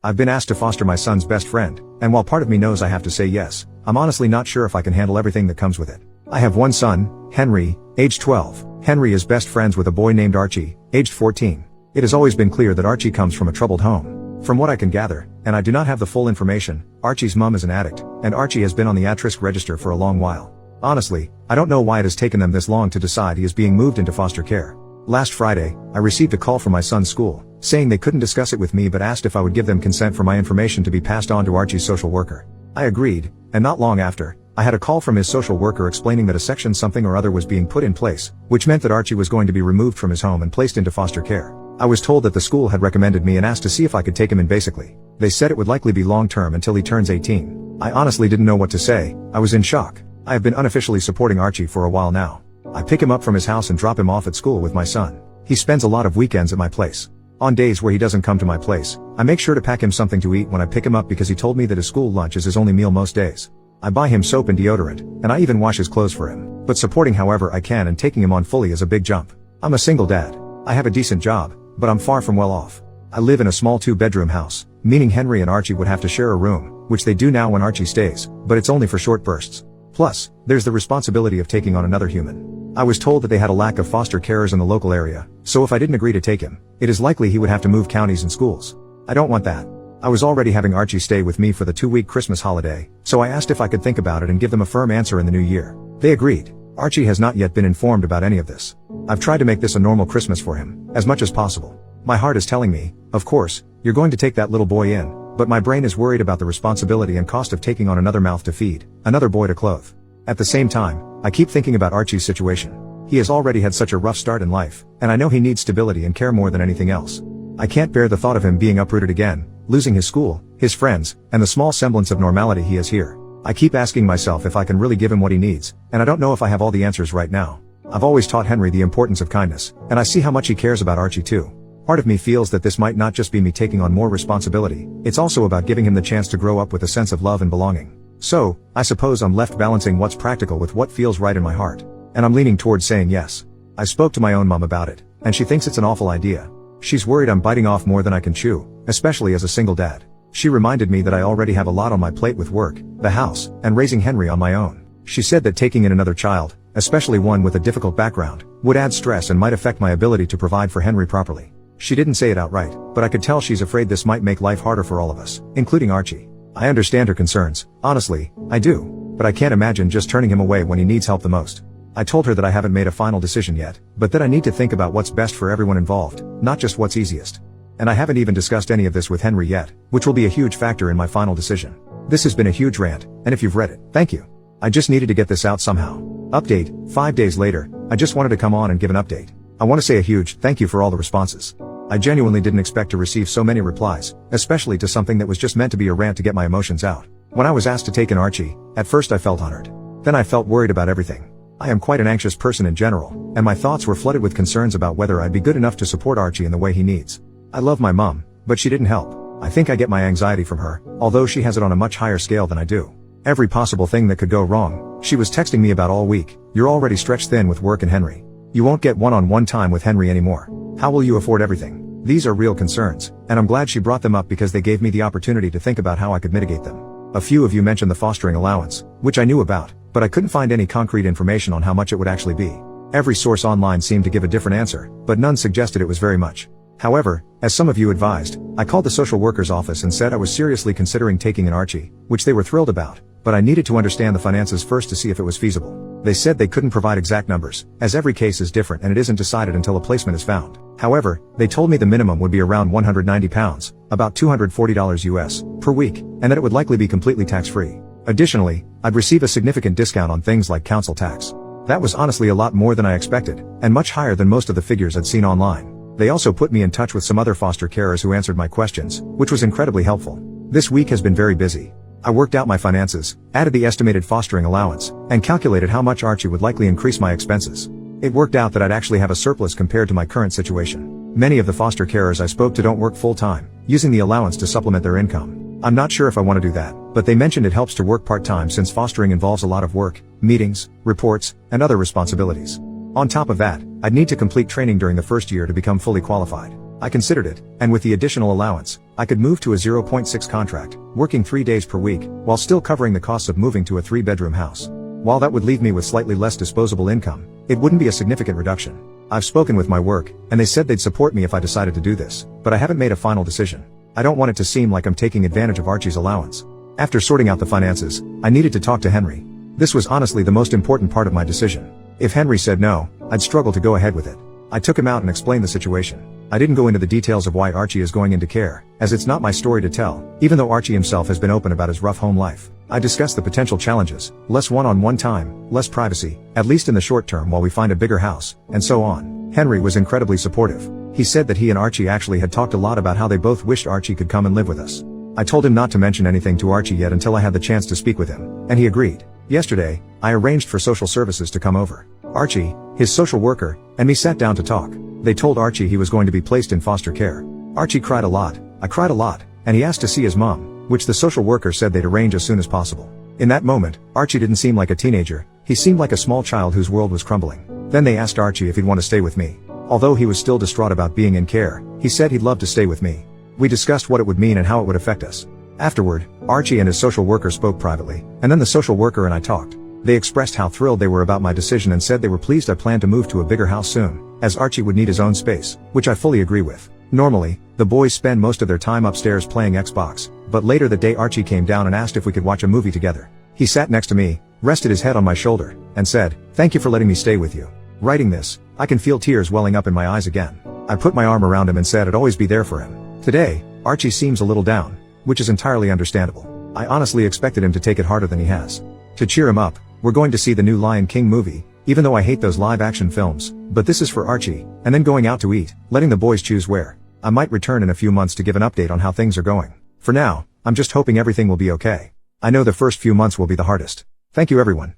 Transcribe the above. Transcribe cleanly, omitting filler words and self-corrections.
I've been asked to foster my son's best friend, and while part of me knows I have to say yes, I'm honestly not sure if I can handle everything that comes with it. I have one son, Henry, aged 12. Henry is best friends with a boy named Archie, aged 14. It has always been clear that Archie comes from a troubled home. From what I can gather, and I do not have the full information, Archie's mom is an addict, and Archie has been on the at-risk register for a long while. Honestly, I don't know why it has taken them this long to decide he is being moved into foster care. Last Friday, I received a call from my son's school, saying they couldn't discuss it with me but asked if I would give them consent for my information to be passed on to Archie's social worker. I agreed, and not long after, I had a call from his social worker explaining that a section something or other was being put in place, which meant that Archie was going to be removed from his home and placed into foster care. I was told that the school had recommended me and asked to see if I could take him in basically. They said it would likely be long-term until he turns 18. I honestly didn't know what to say. I was in shock. I have been unofficially supporting Archie for a while now. I pick him up from his house and drop him off at school with my son. He spends a lot of weekends at my place. On days where he doesn't come to my place, I make sure to pack him something to eat when I pick him up because he told me that his school lunch is his only meal most days. I buy him soap and deodorant, and I even wash his clothes for him. But supporting however I can and taking him on fully is a big jump. I'm a single dad. I have a decent job, but I'm far from well off. I live in a small 2-bedroom house, meaning Henry and Archie would have to share a room, which they do now when Archie stays, but it's only for short bursts. Plus, there's the responsibility of taking on another human. I was told that they had a lack of foster carers in the local area, so if I didn't agree to take him, it is likely he would have to move counties and schools. I don't want that. I was already having Archie stay with me for the 2-week Christmas holiday, so I asked if I could think about it and give them a firm answer in the new year. They agreed. Archie has not yet been informed about any of this. I've tried to make this a normal Christmas for him, as much as possible. My heart is telling me, of course, you're going to take that little boy in, but my brain is worried about the responsibility and cost of taking on another mouth to feed, another boy to clothe. At the same time, I keep thinking about Archie's situation. He has already had such a rough start in life, and I know he needs stability and care more than anything else. I can't bear the thought of him being uprooted again, losing his school, his friends, and the small semblance of normality he has here. I keep asking myself if I can really give him what he needs, and I don't know if I have all the answers right now. I've always taught Henry the importance of kindness, and I see how much he cares about Archie too. Part of me feels that this might not just be me taking on more responsibility, it's also about giving him the chance to grow up with a sense of love and belonging. So, I suppose I'm left balancing what's practical with what feels right in my heart. And I'm leaning towards saying yes. I spoke to my own mom about it, and she thinks it's an awful idea. She's worried I'm biting off more than I can chew, especially as a single dad. She reminded me that I already have a lot on my plate with work, the house, and raising Henry on my own. She said that taking in another child, especially one with a difficult background, would add stress and might affect my ability to provide for Henry properly. She didn't say it outright, but I could tell she's afraid this might make life harder for all of us, including Archie. I understand her concerns, honestly, I do, but I can't imagine just turning him away when he needs help the most. I told her that I haven't made a final decision yet, but that I need to think about what's best for everyone involved, not just what's easiest. And I haven't even discussed any of this with Henry yet, which will be a huge factor in my final decision. This has been a huge rant, and if you've read it, thank you. I just needed to get this out somehow. Update, 5 days later, I just wanted to come on and give an update. I want to say a huge thank you for all the responses. I genuinely didn't expect to receive so many replies, especially to something that was just meant to be a rant to get my emotions out. When I was asked to take in Archie, at first I felt honored. Then I felt worried about everything. I am quite an anxious person in general, and my thoughts were flooded with concerns about whether I'd be good enough to support Archie in the way he needs. I love my mom, but she didn't help. I think I get my anxiety from her, although she has it on a much higher scale than I do. Every possible thing that could go wrong, she was texting me about all week. You're already stretched thin with work and Henry. You won't get one-on-one time with Henry anymore. How will you afford everything? These are real concerns, and I'm glad she brought them up because they gave me the opportunity to think about how I could mitigate them. A few of you mentioned the fostering allowance, which I knew about, but I couldn't find any concrete information on how much it would actually be. Every source online seemed to give a different answer, but none suggested it was very much. However, as some of you advised, I called the social worker's office and said I was seriously considering taking in Archie, which they were thrilled about, but I needed to understand the finances first to see if it was feasible. They said they couldn't provide exact numbers, as every case is different and it isn't decided until a placement is found. However, they told me the minimum would be around £190, about $240 US, per week, and that it would likely be completely tax-free. Additionally, I'd receive a significant discount on things like council tax. That was honestly a lot more than I expected, and much higher than most of the figures I'd seen online. They also put me in touch with some other foster carers who answered my questions, which was incredibly helpful. This week has been very busy. I worked out my finances, added the estimated fostering allowance, and calculated how much Archie would likely increase my expenses. It worked out that I'd actually have a surplus compared to my current situation. Many of the foster carers I spoke to don't work full-time, using the allowance to supplement their income. I'm not sure if I want to do that, but they mentioned it helps to work part-time since fostering involves a lot of work, meetings, reports, and other responsibilities. On top of that, I'd need to complete training during the first year to become fully qualified. I considered it, and with the additional allowance, I could move to a 0.6 contract, working 3 days per week, while still covering the costs of moving to a 3-bedroom house. While that would leave me with slightly less disposable income, it wouldn't be a significant reduction. I've spoken with my work, and they said they'd support me if I decided to do this, but I haven't made a final decision. I don't want it to seem like I'm taking advantage of Archie's allowance. After sorting out the finances, I needed to talk to Henry. This was honestly the most important part of my decision. If Henry said no, I'd struggle to go ahead with it. I took him out and explained the situation. I didn't go into the details of why Archie is going into care, as it's not my story to tell, even though Archie himself has been open about his rough home life. I discussed the potential challenges, less one-on-one time, less privacy, at least in the short term while we find a bigger house, and so on. Henry was incredibly supportive. He said that he and Archie actually had talked a lot about how they both wished Archie could come and live with us. I told him not to mention anything to Archie yet until I had the chance to speak with him, and he agreed. Yesterday, I arranged for social services to come over. Archie, his social worker, and me sat down to talk. They told Archie he was going to be placed in foster care. Archie cried a lot, I cried a lot, and he asked to see his mom, which the social worker said they'd arrange as soon as possible. In that moment, Archie didn't seem like a teenager, he seemed like a small child whose world was crumbling. Then they asked Archie if he'd want to stay with me. Although he was still distraught about being in care, he said he'd love to stay with me. We discussed what it would mean and how it would affect us. Afterward, Archie and his social worker spoke privately, and then the social worker and I talked. They expressed how thrilled they were about my decision and said they were pleased I planned to move to a bigger house soon, as Archie would need his own space, which I fully agree with. Normally, the boys spend most of their time upstairs playing Xbox, but later that day Archie came down and asked if we could watch a movie together. He sat next to me, rested his head on my shoulder, and said, "Thank you for letting me stay with you." Writing this, I can feel tears welling up in my eyes again. I put my arm around him and said I'd always be there for him. Today, Archie seems a little down, which is entirely understandable. I honestly expected him to take it harder than he has. To cheer him up, we're going to see the new Lion King movie, even though I hate those live-action films, but this is for Archie, and then going out to eat, letting the boys choose where. I might return in a few months to give an update on how things are going. For now, I'm just hoping everything will be okay. I know the first few months will be the hardest. Thank you everyone.